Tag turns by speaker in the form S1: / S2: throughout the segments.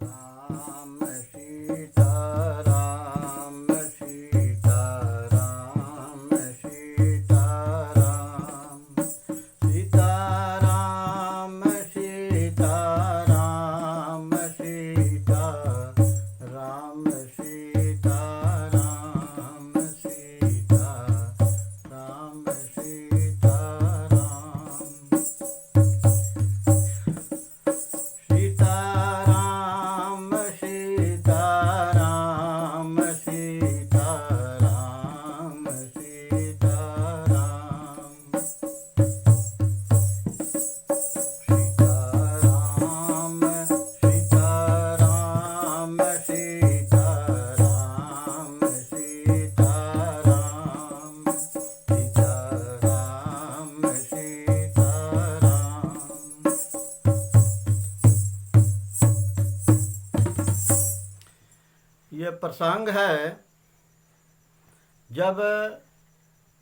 S1: राम सीता राम सीता राम सीता राम सीता राम सीता राम सीता राम सीता राम सीता राम सीता राम सीताराम सीताराम सीताराम सीताराम सीताराम सीताराम सीताराम सीताराम सीताराम सीताराम। ये प्रसंग है जब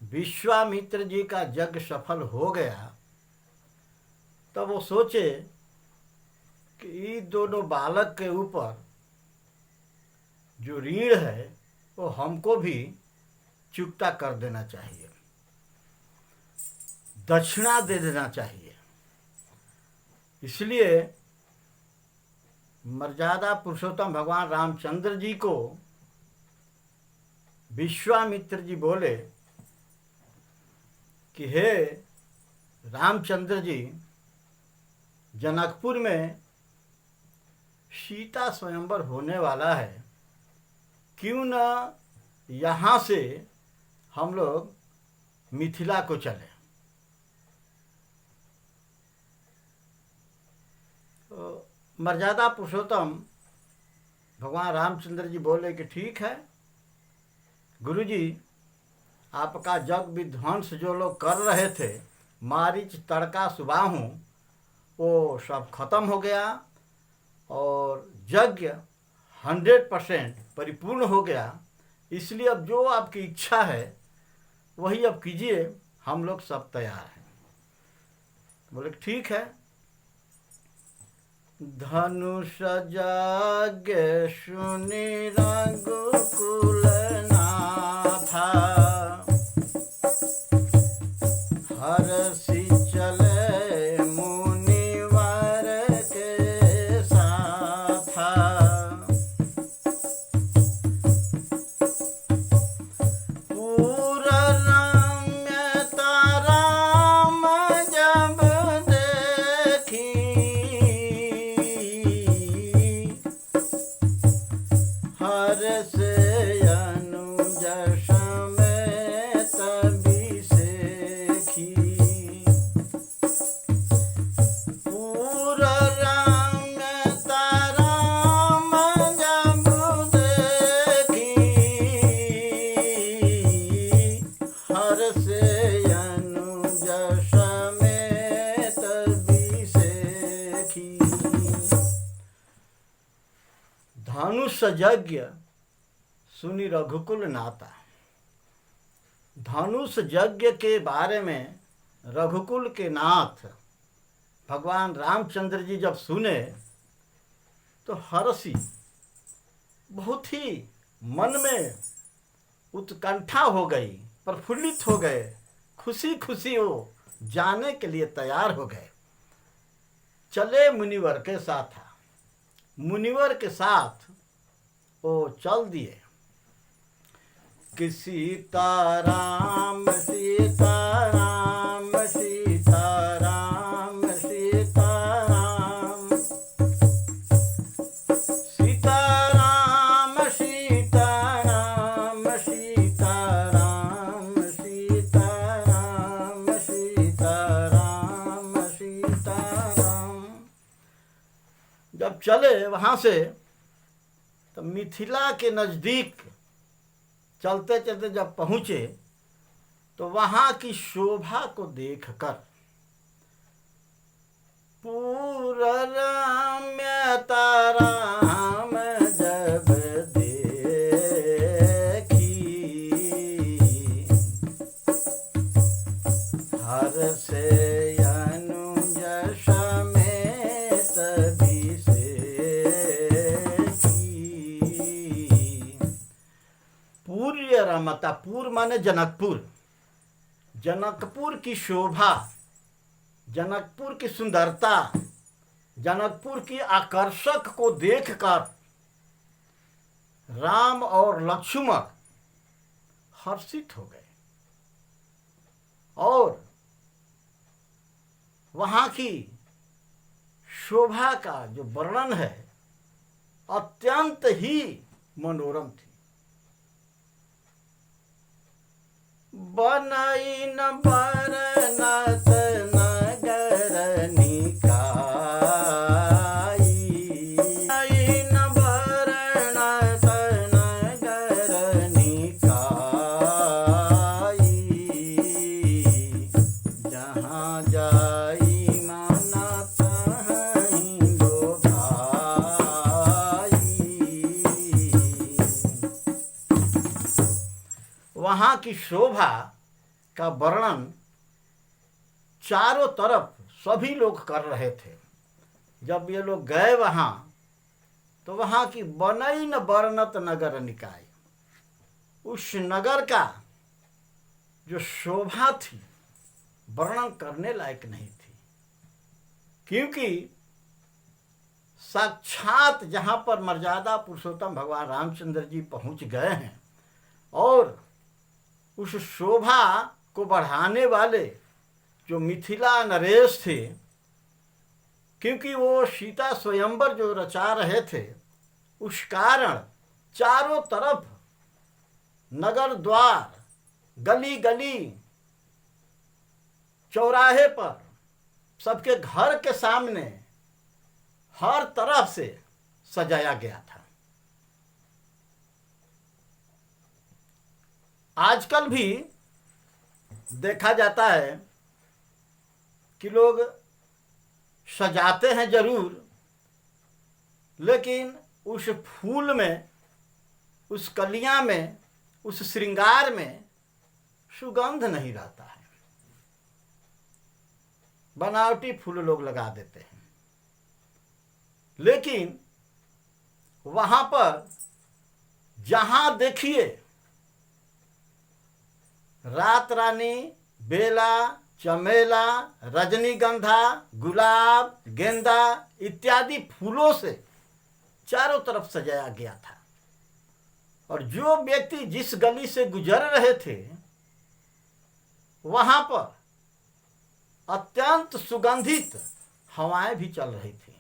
S1: विश्वामित्र जी का यज्ञ सफल हो गया, तब वो सोचे कि ये दोनों बालक के ऊपर जो ऋण है वो हमको भी चुकता कर देना चाहिए, दक्षिणा दे देना चाहिए। इसलिए मर्यादा पुरुषोत्तम भगवान रामचंद्र जी को विश्वामित्र जी बोले कि हे रामचंद्र जी, जनकपुर में सीता स्वयंवर होने वाला है, क्यों न यहाँ से हम लोग मिथिला को चलें। तो मर्यादा पुरुषोत्तम भगवान रामचंद्र जी बोले कि ठीक है गुरुजी, आपका जग विध्वंस जो लोग कर रहे थे, मारीच तड़का सुबाहू, वो सब खत्म हो गया और यज्ञ 100% परिपूर्ण हो गया। इसलिए अब जो आपकी इच्छा है वही अब कीजिए, हम लोग सब तैयार हैं। बोले ठीक है। धनुष यज्ञ सुनि रघुकुल नाथा, हरषि चले मुनिवर के साथा। पूरा रम्यता राम जब देखी, हर्ष अनुज समेत बिसेखी। पूरा रम्यता राम जब देखी, हर्ष अनुज समेत बिसेखी। धनुष यज्ञ सुनि रघुकुल नाता। धनुष यज्ञ के बारे में रघुकुल के नाथ भगवान रामचंद्र जी जब सुने तो हर्षि, बहुत ही मन में उत्कंठा हो गई, प्रफुल्लित हो गए, खुशी खुशी वो जाने के लिए तैयार हो गए। चले मुनिवर के साथ, मुनिवर के साथ वो चल दिए कि सीताराम सीताराम सीताराम सीताराम सीताराम सीताराम सीताराम सीताराम सीताराम सीताराम। जब चले वहाँ से तो मिथिला के नज़दीक चलते चलते जब पहुँचे तो वहाँ की शोभा को देखकर पूरा रम्यता राम जब देखी, हर्ष अनुज समेत बिसेखी। रमता, पुर माने जनकपुर, जनकपुर की शोभा, जनकपुर की सुंदरता, जनकपुर की आकर्षक को देखकर राम और लक्ष्मण हर्षित हो गए और वहाँ की शोभा का जो वर्णन है अत्यंत ही मनोरम थी। बनई न बरनत नगर निकाई, बनई न बरनत नगर निकाई, जहाँ जाई माना तहीं लोभाई। वहाँ की शोभा का वर्णन चारों तरफ सभी लोग कर रहे थे। जब ये लोग गए वहाँ तो वहाँ की बनई न बरनत नगर निकाय, उस नगर का जो शोभा थी वर्णन करने लायक नहीं थी, क्योंकि साक्षात जहाँ पर मर्यादा पुरुषोत्तम भगवान रामचंद्र जी पहुँच गए हैं और उस शोभा को बढ़ाने वाले जो मिथिला नरेश थे, क्योंकि वो सीता स्वयंवर जो रचा रहे थे, उस कारण चारों तरफ नगर द्वार, गली गली, चौराहे पर, सबके घर के सामने हर तरफ से सजाया गया था। आजकल भी देखा जाता है कि लोग सजाते हैं जरूर, लेकिन उस फूल में, उस कलियां में, उस श्रृंगार में सुगंध नहीं रहता है। बनावटी फूल लोग लगा देते हैं। लेकिन वहां पर जहां देखिए रात रानी, बेला, चमेला, रजनीगंधा, गुलाब, गेंदा इत्यादि फूलों से चारों तरफ सजाया गया था। और जो व्यक्ति जिस गली से गुजर रहे थे वहां पर अत्यंत सुगंधित हवाएं भी चल रही थी।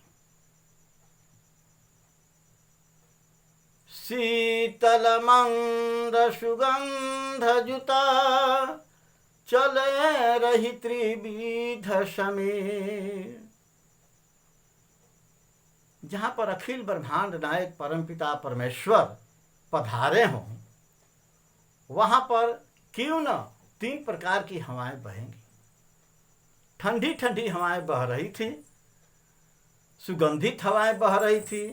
S1: शीतल मंद सुगंध जुता चले रही त्रिविध समीर। जहां पर अखिल ब्रह्मांड नायक परमपिता परमेश्वर पधारे हों, वहां पर क्यों न 3 प्रकार की हवाएं बहेंगी। ठंडी ठंडी हवाएं बह रही थी, सुगंधित हवाएं बह रही थी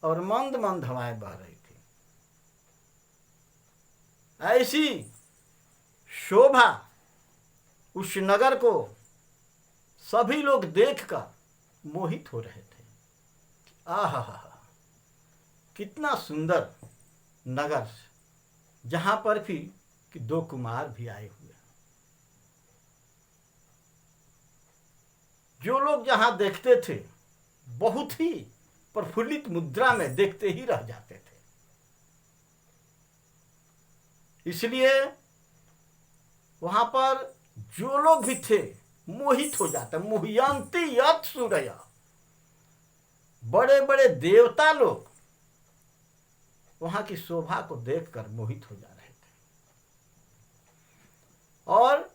S1: और मंद मंद हवाएं बह रही थी। ऐसी शोभा उस नगर को सभी लोग देखकर मोहित हो रहे थे। आहा, कितना सुंदर नगर, जहां पर भी कि 2 कुमार भी आए हुए। जो लोग जहां देखते थे बहुत ही प्रफुल्लित मुद्रा में देखते ही रह जाते थे। इसलिए वहां पर जो लोग भी थे मोहित हो जाते। मोहयंती यत् सूरया, बड़े बड़े देवता लोग वहां की शोभा को देखकर मोहित हो जा रहे थे। और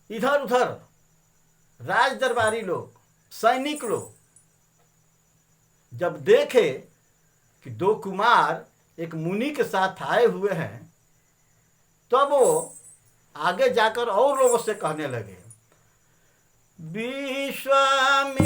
S1: इधर उधर राज दरबारी लोग, सैनिक लोग जब देखे कि 2 कुमार एक मुनि के साथ आए हुए हैं, तब वो आगे जाकर और लोगों से कहने लगे, विश्वामित्र